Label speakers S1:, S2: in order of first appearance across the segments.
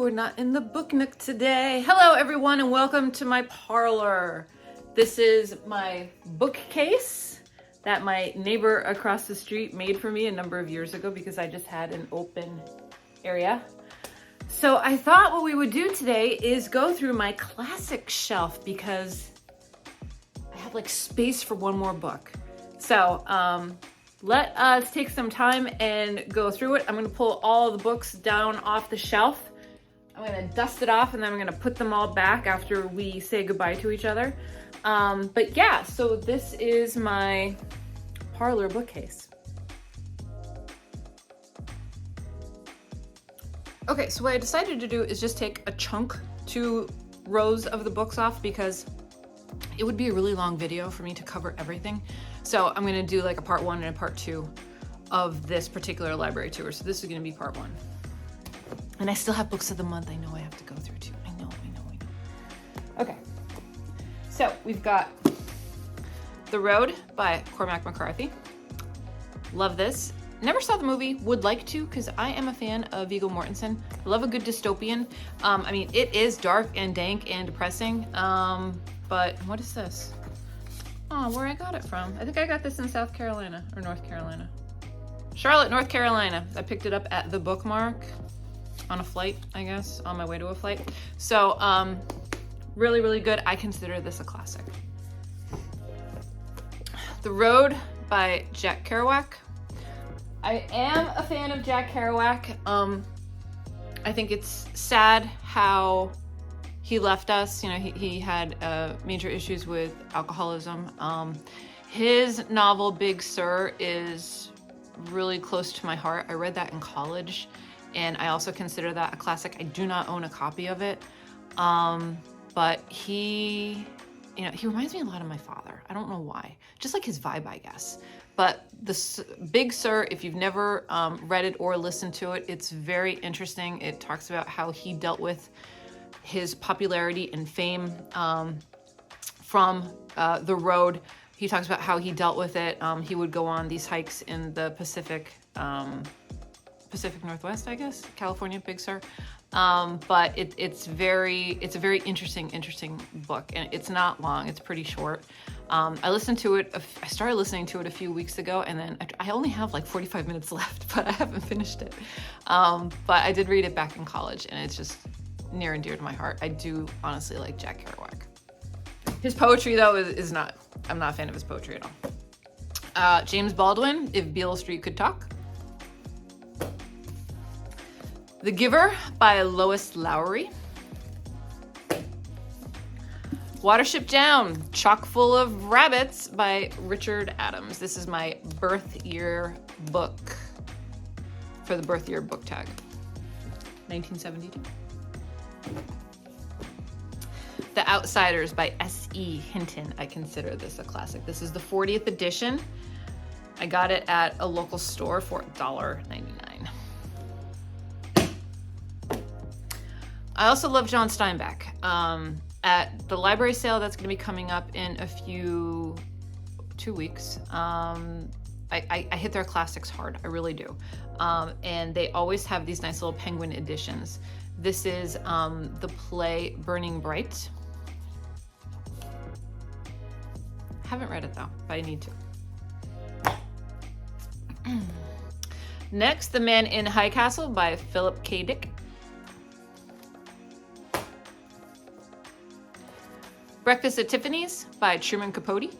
S1: we're not in the book nook today. Hello everyone and welcome to my parlor. This is my bookcase that my neighbor across the street made for me a number of years ago because I just had an open area. So I thought what we would do today is go through my classic shelf because I have like space for one more book. So let us take some time and go through it. I'm gonna pull all the books down off the shelf. I'm gonna dust it off and then I'm gonna put them all back after we say goodbye to each other. But yeah, so this is my parlor bookcase. Okay, so what I decided to do is just take a chunk, 2 rows of the books off because it would be a really long video for me to cover everything. So I'm gonna do like a part 1 and a part 2 of this particular library tour. So this is gonna be part 1. And I still have books of the month I know I have to go through too. I know. Okay, so we've got The Road by Cormac McCarthy. Love this. Never saw the movie, would like to, because I am a fan of Viggo Mortensen. I love a good dystopian. I mean, it is dark and dank and depressing, but what is this? Oh, where I got it from. I think I got this in South Carolina or North Carolina. Charlotte, North Carolina. I picked it up at the Bookmark on a flight, I guess, on my way to a flight. So, really, really good. I consider this a classic. The Road by Jack Kerouac. I am a fan of Jack Kerouac. I think it's sad how he left us. You know, he had major issues with alcoholism. His novel, Big Sur, is really close to my heart. I read that in college, and I also consider that a classic. I do not own a copy of it, but he reminds me a lot of my father. I don't know why. Just like his vibe, I guess. But the Big Sur, if you've never read it or listened to it, it's very interesting. It talks about how he dealt with his popularity and fame from the road. He talks about how he dealt with it. He would go on these hikes in the Pacific Northwest, I guess, California, Big Sur. But it's a very interesting book, and it's not long. It's pretty short. I started listening to it a few weeks ago, and then I only have like 45 minutes left, but I haven't finished it. But I did read it back in college, and it's just near and dear to my heart. I do honestly like Jack Kerouac. His poetry, though, is not. I'm not a fan of his poetry at all. James Baldwin, If Beale Street Could Talk. The Giver by Lois Lowery. Watership Down, Chock Full of Rabbits by Richard Adams. This is my birth year book for the birth year book tag, 1972. The Outsiders by S.E. Hinton. I consider this a classic. This is the 40th edition. I got it at a local store for $1.99. I also love John Steinbeck. At the library sale that's going to be coming up in 2 weeks, I hit their classics hard. I really do. And they always have these nice little penguin editions. This is the play Burning Bright. Haven't read it though, but I need to. Next, The Man in High Castle by Phillip K. Dick. Breakfast at Tiffany's by Truman Capote.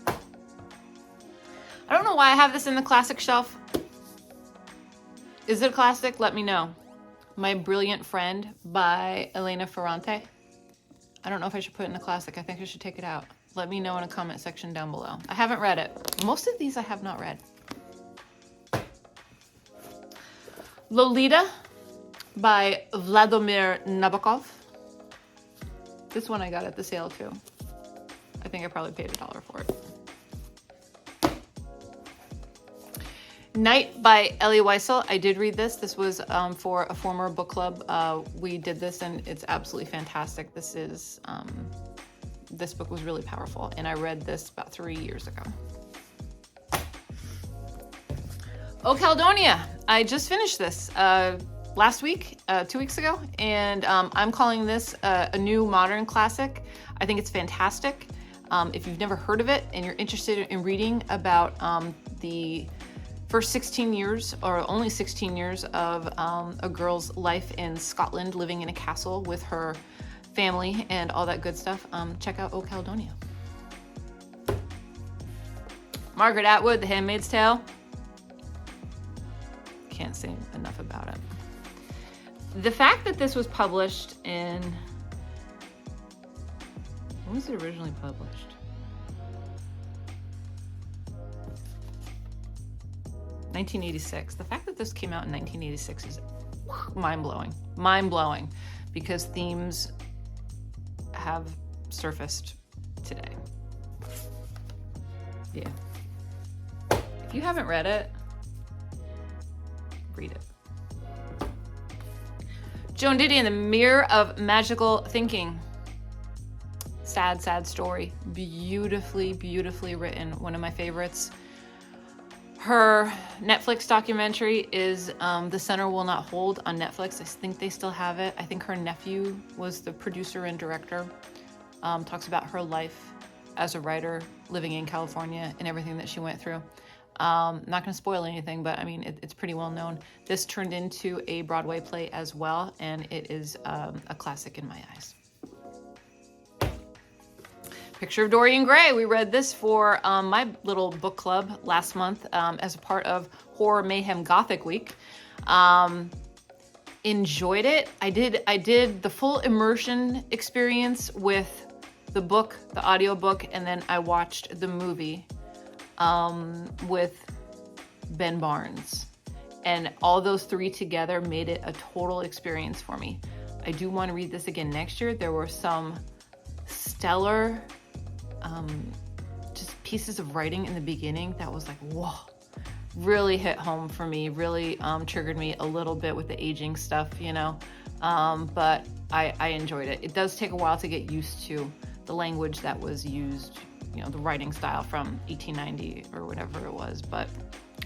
S1: I don't know why I have this in the classic shelf. Is it a classic? Let me know. My Brilliant Friend by Elena Ferrante. I don't know if I should put it in the classic. I think I should take it out. Let me know in a comment section down below. I haven't read it. Most of these I have not read. Lolita by Vladimir Nabokov. This one I got at the sale too. I think I probably paid $1 for it. Night by Elie Weisel. I did read this. This was for a former book club. We did this and it's absolutely fantastic. This book was really powerful and I read this about 3 years ago. Oh, Caledonia. I just finished this. last week, 2 weeks ago, and I'm calling this a new modern classic. I think it's fantastic. If you've never heard of it and you're interested in reading about the first 16 years, or only 16 years, of a girl's life in Scotland, living in a castle with her family and all that good stuff, check out Caledonia. Margaret Atwood, The Handmaid's Tale. Can't say enough about it. The fact that this was published in... When was it originally published? 1986. The fact that this came out in 1986 is mind-blowing. Mind-blowing, because themes have surfaced today. Yeah. If you haven't read it, read it. Joan Didion, The Mirror of Magical Thinking. Sad, sad story. Beautifully, beautifully written. One of my favorites. Her Netflix documentary is The Center Will Not Hold on Netflix. I think they still have it. I think her nephew was the producer and director. Talks about her life as a writer living in California and everything that she went through. Not going to spoil anything, but I mean, it's pretty well known. This turned into a Broadway play as well, and it is a classic in my eyes. Picture of Dorian Gray. We read this for my little book club last month as a part of Horror Mayhem Gothic Week. Enjoyed it. I did the full immersion experience with the book, the audiobook, and then I watched the movie with Ben Barnes. And all those three together made it a total experience for me. I do want to read this again next year. There were some stellar just pieces of writing in the beginning that was like, whoa, really hit home for me, really triggered me a little bit with the aging stuff, you know, but I enjoyed it. It does take a while to get used to the language that was used, you know, the writing style from 1890 or whatever it was, but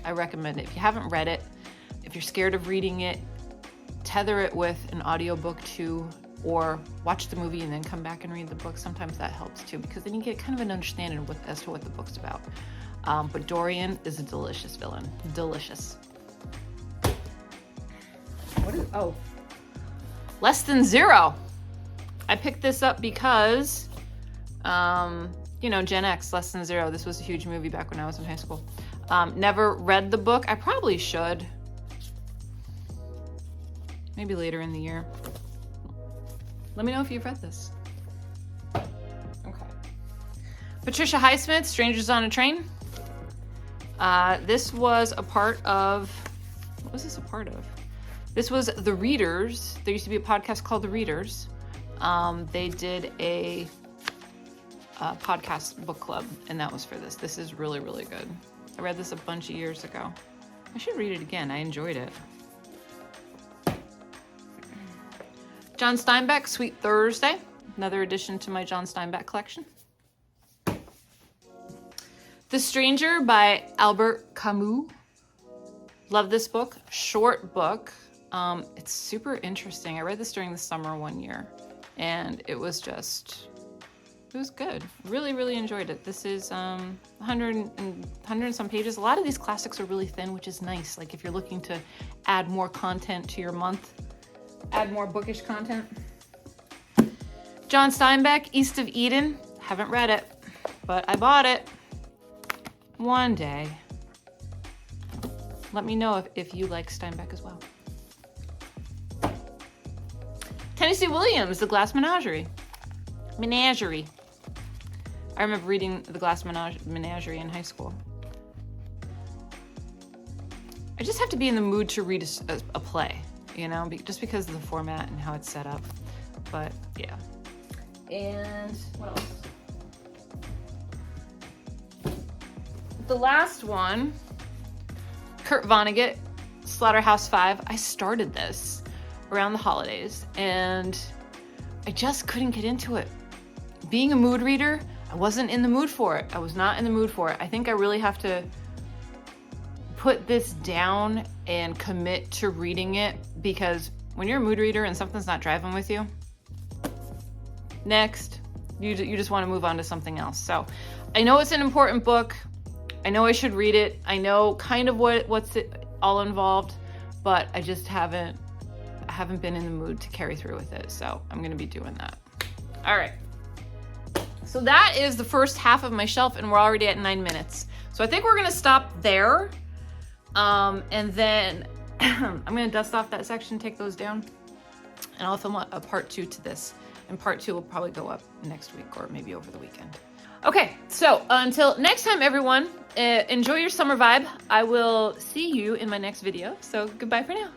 S1: I recommend it. If you haven't read it, if you're scared of reading it, tether it with an audiobook too, or watch the movie and then come back and read the book. Sometimes that helps too, because then you get kind of an understanding as to what the book's about. But Dorian is a delicious villain. Delicious. What is, oh, Less Than Zero. I picked this up because, you know, Gen X, Less Than Zero. This was a huge movie back when I was in high school. Never read the book. I probably should. Maybe later in the year. Let me know if you've read this. Okay. Patricia Highsmith, Strangers on a Train. This was a part of... What was this a part of? This was The Readers. There used to be a podcast called The Readers. They did a podcast book club, and that was for this. This is really, really good. I read this a bunch of years ago. I should read it again. I enjoyed it. John Steinbeck, Sweet Thursday. Another addition to my John Steinbeck collection. The Stranger by Albert Camus. Love this book. Short book. It's super interesting. I read this during the summer one year, and it was good. Really, really enjoyed it. This is 100 and some pages. A lot of these classics are really thin, which is nice. Like if you're looking to add more content to your month, add more bookish content. John Steinbeck, East of Eden. Haven't read it, but I bought it. One day. Let me know if you like Steinbeck as well. Tennessee Williams, The Glass Menagerie. Menagerie. I remember reading The Glass Menagerie in high school. I just have to be in the mood to read a play, you know, just because of the format and how it's set up. But yeah. And what else? The last one, Kurt Vonnegut, Slaughterhouse-Five. I started this around the holidays and I just couldn't get into it. Being a mood reader, I wasn't in the mood for it. I was not in the mood for it. I think I really have to put this down and commit to reading it, because when you're a mood reader and something's not driving with you, next, you just want to move on to something else. So I know it's an important book. I know I should read it. I know kind of what's it all involved, but I just haven't been in the mood to carry through with it. So I'm going to be doing that. All right. So that is the first half of my shelf, and we're already at 9 minutes. So I think we're going to stop there. And then I'm going to dust off that section, take those down, and I'll film a part 2 to this. And part 2 will probably go up next week or maybe over the weekend. Okay, so until next time, everyone, enjoy your summer vibe. I will see you in my next video. So goodbye for now.